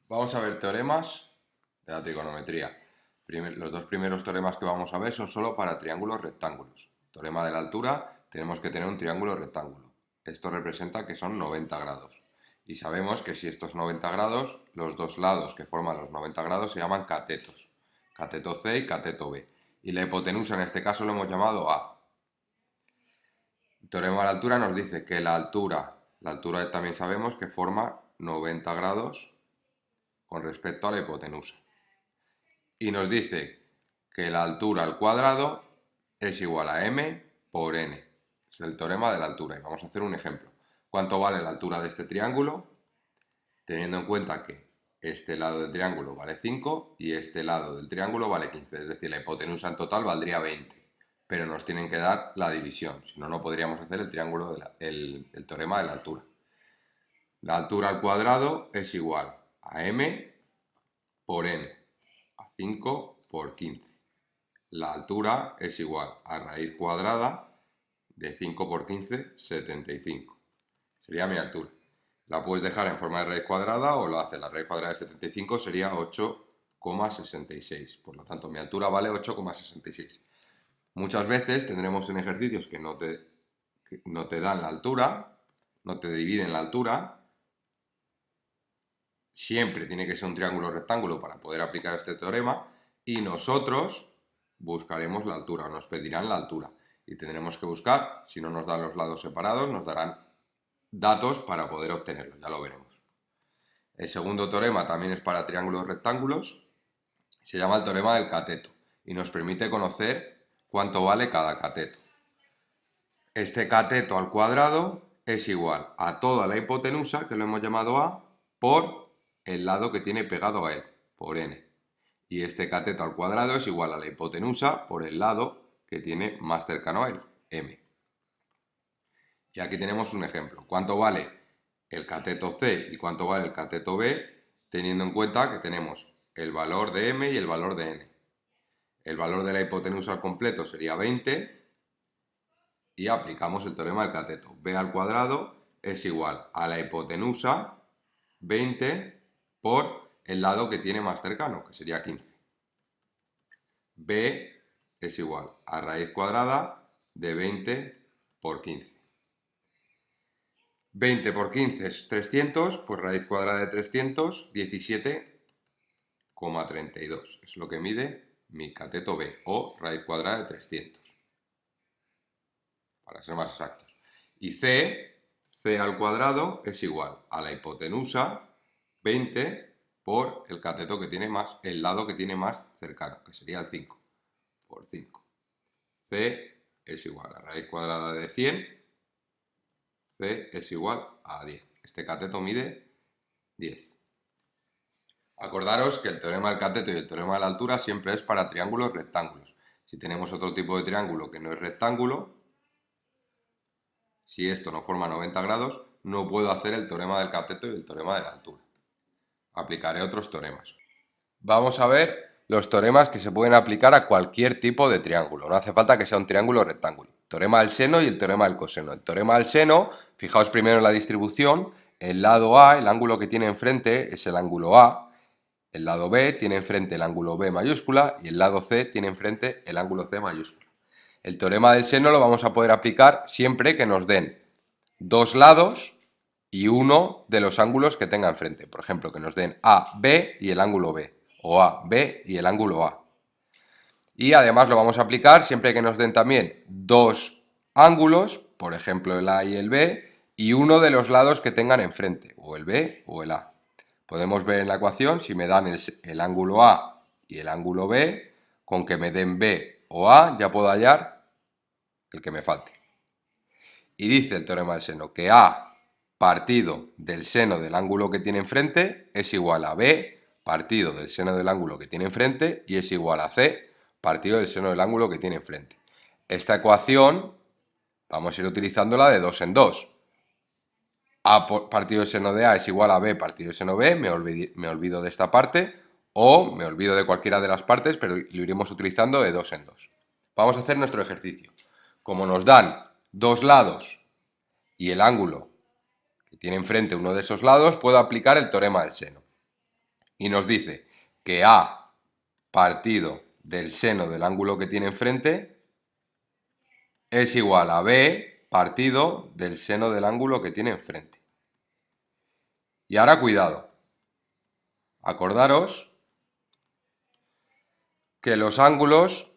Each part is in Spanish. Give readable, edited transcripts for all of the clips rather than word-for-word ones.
Vamos a ver teoremas de la trigonometría. Los dos primeros teoremas que vamos a ver son solo para triángulos rectángulos. Teorema de la altura, tenemos que tener un triángulo rectángulo. Esto representa que son 90 grados. Y sabemos que si estos 90 grados, los dos lados que forman los 90 grados se llaman catetos. Cateto C y cateto B. Y la hipotenusa en este caso lo hemos llamado A. El teorema de la altura nos dice que la altura también sabemos que forma 90 grados con respecto a la hipotenusa. Y nos dice que la altura al cuadrado es igual a m por n. Es el teorema de la altura. Y vamos a hacer un ejemplo. ¿Cuánto vale la altura de este triángulo? Teniendo en cuenta que este lado del triángulo vale 5 y este lado del triángulo vale 15. Es decir, la hipotenusa en total valdría 20. Pero nos tienen que dar la división. Si no, no podríamos hacer el teorema de la altura. La altura al cuadrado es igual a m por n, a 5 por 15. La altura es igual a raíz cuadrada de 5 por 15, 75. Sería mi altura. La puedes dejar en forma de raíz cuadrada o lo haces. La raíz cuadrada de 75 sería 8,66. Por lo tanto, mi altura vale 8,66. Muchas veces tendremos en ejercicios que no te dan la altura, no te dividen la altura. Siempre tiene que ser un triángulo rectángulo para poder aplicar este teorema y nosotros buscaremos la altura, nos pedirán la altura y tendremos que buscar, si no nos dan los lados separados, nos darán datos para poder obtenerlo, ya lo veremos. El segundo teorema también es para triángulos rectángulos, se llama el teorema del cateto y nos permite conocer cuánto vale cada cateto. Este cateto al cuadrado es igual a toda la hipotenusa, que lo hemos llamado A, por el lado que tiene pegado a él, por n. Y este cateto al cuadrado es igual a la hipotenusa por el lado que tiene más cercano a él, m. Y aquí tenemos un ejemplo. ¿Cuánto vale el cateto C y cuánto vale el cateto B? Teniendo en cuenta que tenemos el valor de m y el valor de n. El valor de la hipotenusa al completo sería 20 y aplicamos el teorema del cateto. B al cuadrado es igual a la hipotenusa 20 por el lado que tiene más cercano, que sería 15. B es igual a raíz cuadrada de 20 por 15. 20 por 15 es 300, pues raíz cuadrada de 300, 17,32. Es lo que mide mi cateto B, o raíz cuadrada de 300, para ser más exactos. Y C al cuadrado es igual a la hipotenusa 20 por el cateto que tiene más, el lado que tiene más cercano, que sería el 5 por 5. C es igual a raíz cuadrada de 100, C es igual a 10. Este cateto mide 10. Acordaros que el teorema del cateto y el teorema de la altura siempre es para triángulos rectángulos. Si tenemos otro tipo de triángulo que no es rectángulo, si esto no forma 90 grados, no puedo hacer el teorema del cateto y el teorema de la altura. Aplicaré otros teoremas. Vamos a ver los teoremas que se pueden aplicar a cualquier tipo de triángulo. No hace falta que sea un triángulo rectángulo. Teorema del seno y el teorema del coseno. El teorema del seno, fijaos primero en la distribución. El lado A, el ángulo que tiene enfrente es el ángulo A. El lado B tiene enfrente el ángulo B mayúscula y el lado C tiene enfrente el ángulo C mayúscula. El teorema del seno lo vamos a poder aplicar siempre que nos den dos lados y uno de los ángulos que tenga enfrente. Por ejemplo, que nos den A, B y el ángulo B, o A, B y el ángulo A. Y además lo vamos a aplicar siempre que nos den también dos ángulos, por ejemplo el A y el B, y uno de los lados que tengan enfrente, o el B o el A. Podemos ver en la ecuación, si me dan el ángulo A y el ángulo B, con que me den B o A ya puedo hallar el que me falte. Y dice el teorema del seno que A partido del seno del ángulo que tiene enfrente es igual a B partido del seno del ángulo que tiene enfrente y es igual a C partido del seno del ángulo que tiene enfrente. Esta ecuación vamos a ir utilizándola de dos en dos. A partido del seno de A es igual a B partido del seno B, me olvido de esta parte, o me olvido de cualquiera de las partes, pero lo iremos utilizando de dos en dos. Vamos a hacer nuestro ejercicio. Como nos dan dos lados y el ángulo que tiene enfrente uno de esos lados, puedo aplicar el teorema del seno. Y nos dice que A partido del seno del ángulo que tiene enfrente es igual a B partido del seno del ángulo que tiene enfrente. Y ahora cuidado. Acordaros que los ángulos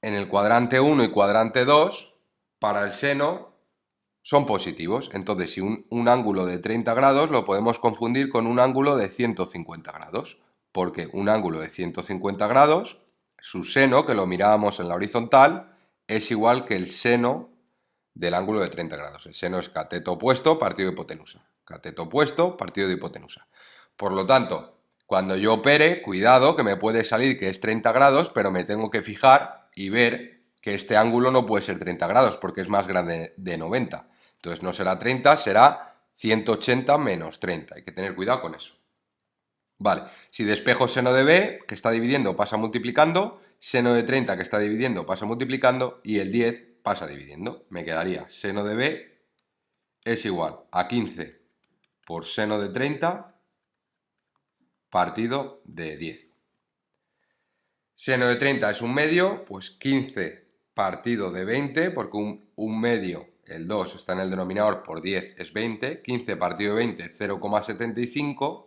en el cuadrante 1 y cuadrante 2 para el seno son positivos. Entonces, si un ángulo de 30 grados lo podemos confundir con un ángulo de 150 grados, porque un ángulo de 150 grados, su seno, que lo mirábamos en la horizontal, es igual que el seno del ángulo de 30 grados. El seno es cateto opuesto partido de hipotenusa. Cateto opuesto partido de hipotenusa. Por lo tanto, cuando yo opere, cuidado, que me puede salir que es 30 grados, pero me tengo que fijar y ver que este ángulo no puede ser 30 grados porque es más grande de 90. Entonces no será 30, será 180 menos 30. Hay que tener cuidado con eso. Vale, si despejo seno de B, que está dividiendo, pasa multiplicando, seno de 30, que está dividiendo, pasa multiplicando, y el 10 pasa dividiendo. Me quedaría seno de B es igual a 15 por seno de 30 partido de 10. Seno de 30 es un medio, pues 15 partido de 20, porque un medio, el 2 está en el denominador, por 10 es 20, 15 partido de 20 es 0,75,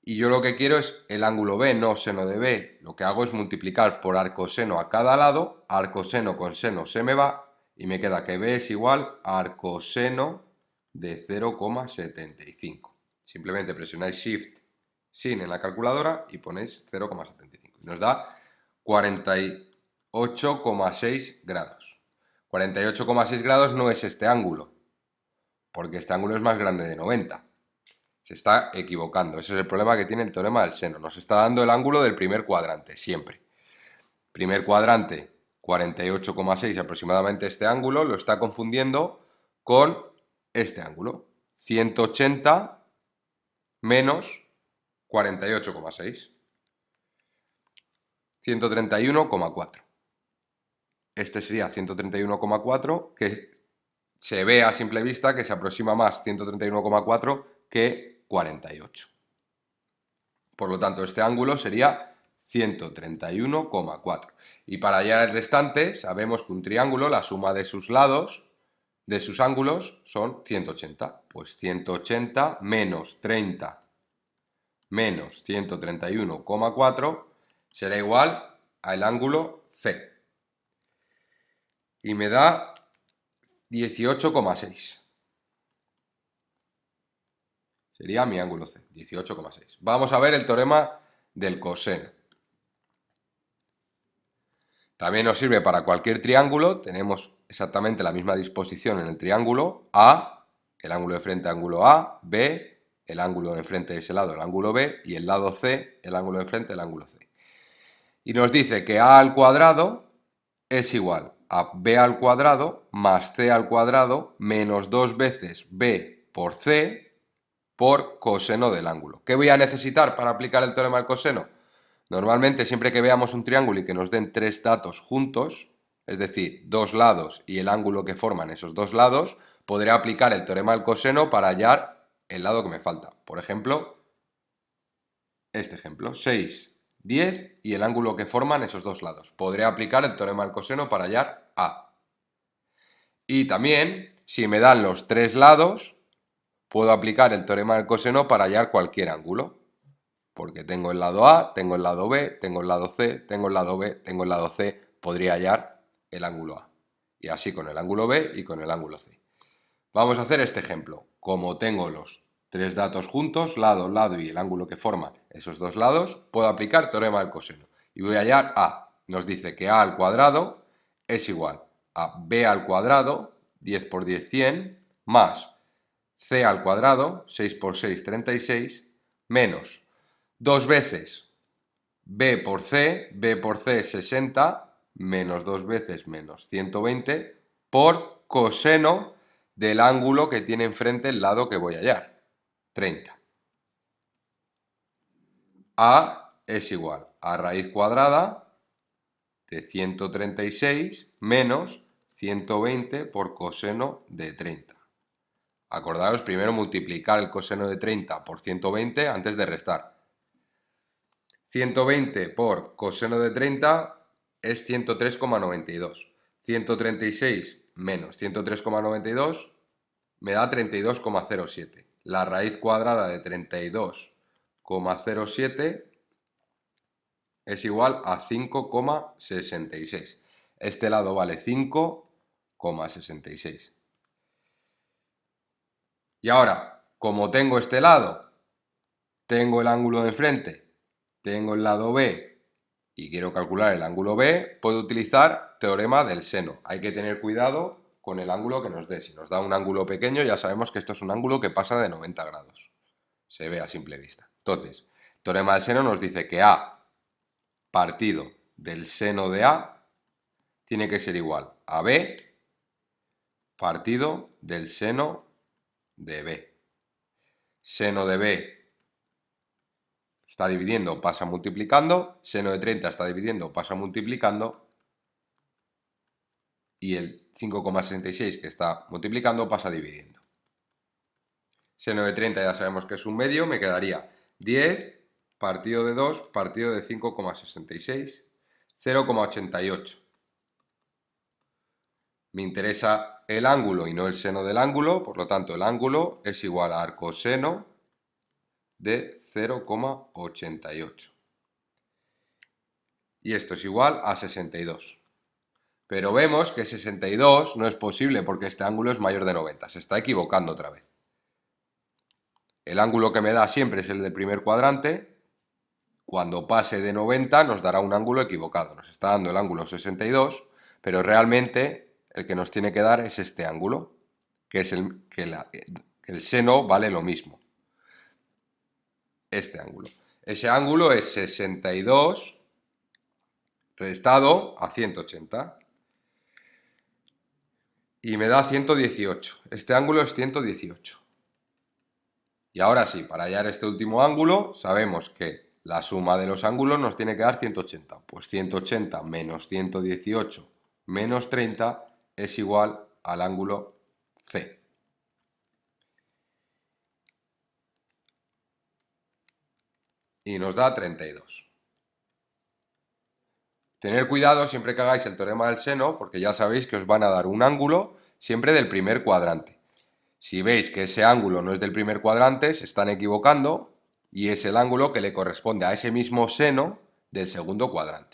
y yo lo que quiero es el ángulo B, no seno de B. Lo que hago es multiplicar por arcoseno a cada lado, arcoseno con seno se me va, y me queda que B es igual a arcoseno de 0,75. Simplemente presionáis Shift sin en la calculadora y ponéis 0,75. Y nos da 48,6 grados. 48,6 grados no es este ángulo, porque este ángulo es más grande de 90. Se está equivocando. Ese es el problema que tiene el teorema del seno. Nos está dando el ángulo del primer cuadrante, siempre. Primer cuadrante, 48,6 aproximadamente este ángulo, lo está confundiendo con este ángulo. 180 menos 48,6. 131,4. Este sería 131,4, que se ve a simple vista que se aproxima más 131,4 que 48. Por lo tanto, este ángulo sería 131,4. Y para hallar el restante, sabemos que un triángulo, la suma de sus lados, de sus ángulos, son 180. Pues 180 menos 30 menos 131,4 será igual al ángulo C. Y me da 18,6. Sería mi ángulo C, 18,6. Vamos a ver el teorema del coseno. También nos sirve para cualquier triángulo. Tenemos exactamente la misma disposición en el triángulo. A, el ángulo de frente, ángulo A. B, el ángulo de enfrente de ese lado, el ángulo B. Y el lado C, el ángulo de frente, el ángulo C. Y nos dice que A al cuadrado es igual a B al cuadrado más C al cuadrado menos 2 veces B por C por coseno del ángulo. ¿Qué voy a necesitar para aplicar el teorema del coseno? Normalmente, siempre que veamos un triángulo y que nos den tres datos juntos, es decir, dos lados y el ángulo que forman esos dos lados, podré aplicar el teorema del coseno para hallar el lado que me falta. Por ejemplo, este ejemplo, 6, 10 y el ángulo que forman esos dos lados. Podré aplicar el teorema del coseno para hallar A. Y también, si me dan los tres lados, puedo aplicar el teorema del coseno para hallar cualquier ángulo. Porque tengo el lado A, tengo el lado B, tengo el lado C, tengo el lado B, tengo el lado C, podría hallar el ángulo A. Y así con el ángulo B y con el ángulo C. Vamos a hacer este ejemplo. Como tengo los tres datos juntos, lado, lado y el ángulo que forman esos dos lados, puedo aplicar teorema del coseno. Y voy a hallar A. Nos dice que A al cuadrado es igual a B al cuadrado, 10 por 10, 100, más C al cuadrado, 6 por 6, 36, menos 2 veces B por C es 60, menos 2 veces menos 120, por coseno del ángulo que tiene enfrente el lado que voy a hallar, 30. A es igual a raíz cuadrada de 136 menos 120 por coseno de 30. Acordaros primero multiplicar el coseno de 30 por 120 antes de restar. 120 por coseno de 30 es 103,92. 136 menos 103,92 me da 32,07. La raíz cuadrada de 32,07 es igual a 5,66. Este lado vale 5,66. Y ahora, como tengo este lado, tengo el ángulo de enfrente, tengo el lado B y quiero calcular el ángulo B, puedo utilizar teorema del seno. Hay que tener cuidado con el ángulo que nos dé. Si nos da un ángulo pequeño, ya sabemos que esto es un ángulo que pasa de 90 grados. Se ve a simple vista. Entonces, teorema del seno nos dice que A partido del seno de A tiene que ser igual a B partido del seno de B. Seno de B está dividiendo, pasa multiplicando. Seno de 30 está dividiendo, pasa multiplicando. Y el 5,66 que está multiplicando pasa dividiendo. Seno de 30 ya sabemos que es un medio, me quedaría 10 partido de 2 partido de 5,66, 0,88. Me interesa el ángulo y no el seno del ángulo, por lo tanto el ángulo es igual a arcoseno de 0,88. Y esto es igual a 62. Pero vemos que 62 no es posible porque este ángulo es mayor de 90. Se está equivocando otra vez. El ángulo que me da siempre es el del primer cuadrante. Cuando pase de 90 nos dará un ángulo equivocado. Nos está dando el ángulo 62, pero realmente el que nos tiene que dar es este ángulo, que es el seno vale lo mismo. Este ángulo. Ese ángulo es 62 restado a 180. Y me da 118. Este ángulo es 118. Y ahora sí, para hallar este último ángulo, sabemos que la suma de los ángulos nos tiene que dar 180. Pues 180 menos 118 menos 30 es igual al ángulo C. Y nos da 32. Tener cuidado siempre que hagáis el teorema del seno, porque ya sabéis que os van a dar un ángulo siempre del primer cuadrante. Si veis que ese ángulo no es del primer cuadrante, se están equivocando y es el ángulo que le corresponde a ese mismo seno del segundo cuadrante.